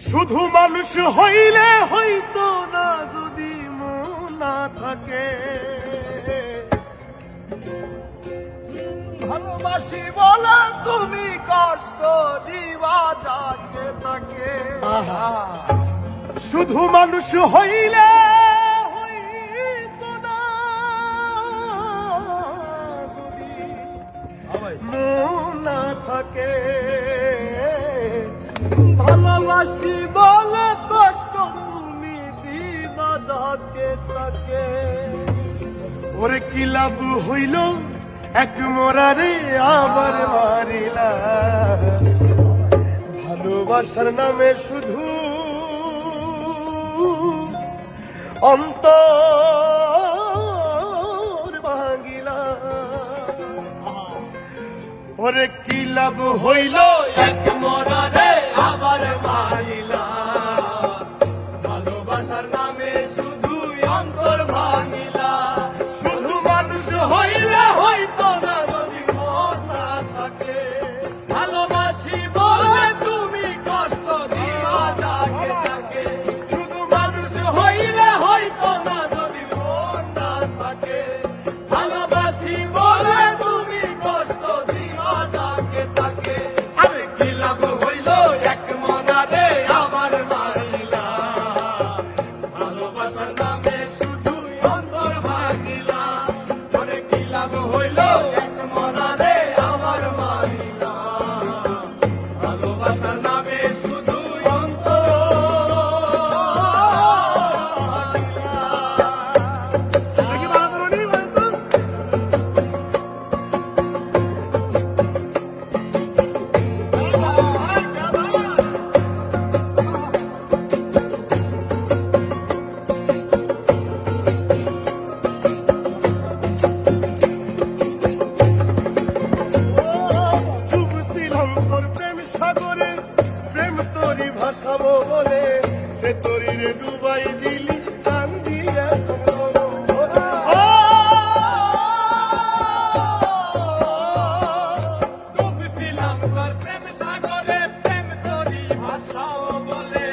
শুধু মানুষ হইলে হইতো না যদি মন না থাকে। ভালোবাসি বলে তুমি কষ্ট দিবা যাকে তাকে। শুধু মানুষ হইলে হইতো না যদি মন না থাকে। ভালোবাসি বলে কষ্ট তুমি দিবা যাকে তাকে। ওরে কি লাভ হইল এক মোরারে আবার মারিলা। ভালোবাসার নামে শুধু অন্তর ভাঙিলা। ওরে কি লাভ হইল এক মোরারে আবার মারিলা। ভালোবাসার নামে শুধু অন্তর ভাঙিলা। শুধু মানুষ হইলে হইতো না যদি মন না থাকে। ভালোবাসি বলে তুমি কষ্ট দিবা যাকে তাকে। শুধু মানুষ হইলে হইতো না যদি মন না থাকে। ভালোবাসি বলে তুমি কষ্ট দিবা যাকে তাকে। আরে কি লাভ হইল এক মনারে আবার মারিলা। ভালোবাসার নামে শুধু অন্তর ভাঙিলা। ওরে কি লাভ হইল এক মনারে আবার মারিলা। ভালোবাসার নামে শুধু অন্তর ডুবছিলাম তোর প্রেম সাগরে। প্রেম তোরি ভাসাবো বলে সে তোরি রে ডুবাই দিলি। কান্দি এখন গরম ভরে। ডুবছিলাম তোর প্রেম সাগরে। প্রেম তোরি ভাসাও বলে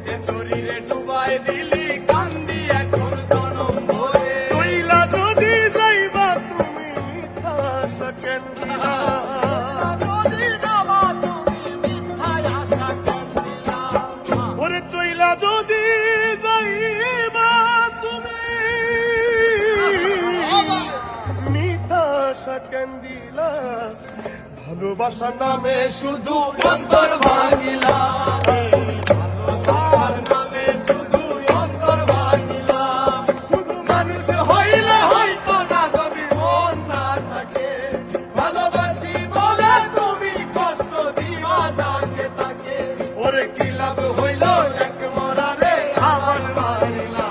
সে তোরি রে ডুবাই দিলি। কান্দি এখন জনম ভরে। চইলা যদি যাইবা তুমি মিথ্যা আশা কেন দিলা। যদি যাবা তুমি মিথ্যায় আশা কেন দিলা। ওরে চইলা যদি যাইবা তুমি মিথ্যা আশা কেন দিলা। ভালোবাসার নামে শুধু অন্তর ভাঙিলা। ভালোবাসার নামে শুধু অন্তর ভাঙিলা। শুধু মানুষ হইলে হইতো না যদি মন না থাকে। ভালোবাসি বলে তুমি কষ্ট দিবা যাকে তাকে। ওরে কি লাভ হইল এক মরারে আবার মারিলা।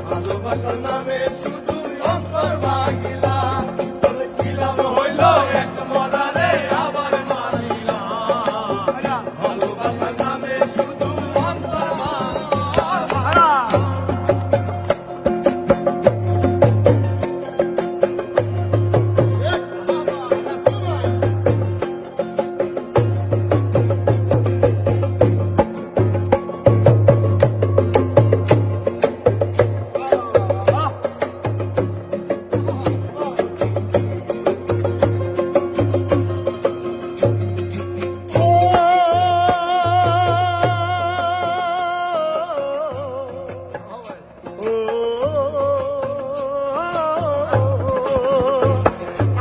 ভালোবাসার নামে শুধু অন্তর ভাঙিলা। ওরে কি লাভ হইল এক মরারে আবার মারিলা। ভালোবাসার নামে শুধু অন্তর ভাঙিলা।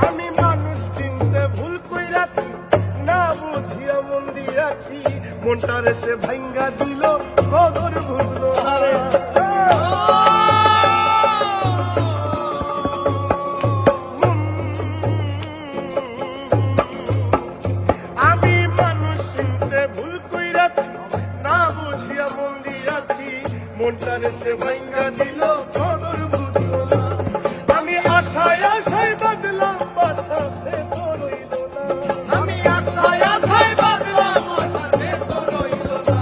আমি মানুষ চিনতে ভুল কইরাছি, না বুঝিয়া মন দিয়াছি। মনটারে সে ভাঙ্গা দিল, কদর বুঝলো না। আমি মানুষ চিনতে ভুল কইরাছি, না বুঝিয়া মন দিয়াছি। মনটারে সে ভাঙ্গা দিল, কদর বুঝলো না। আমি আশায় আশায় বাদলাম বাসা, সে তো রইল না। আমি আশায় আশায় বাদলাম আশা সে তো রইল না।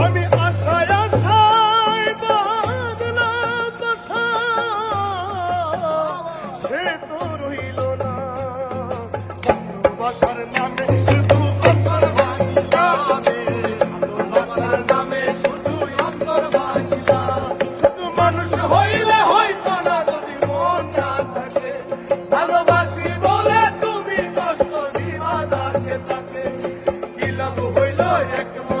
আমি আশায় আশায় বাদলাম বাসা, সে তো রইল না। ভালোবাসার নামে শুধু অন্তর ভাঙিলা। এক মনে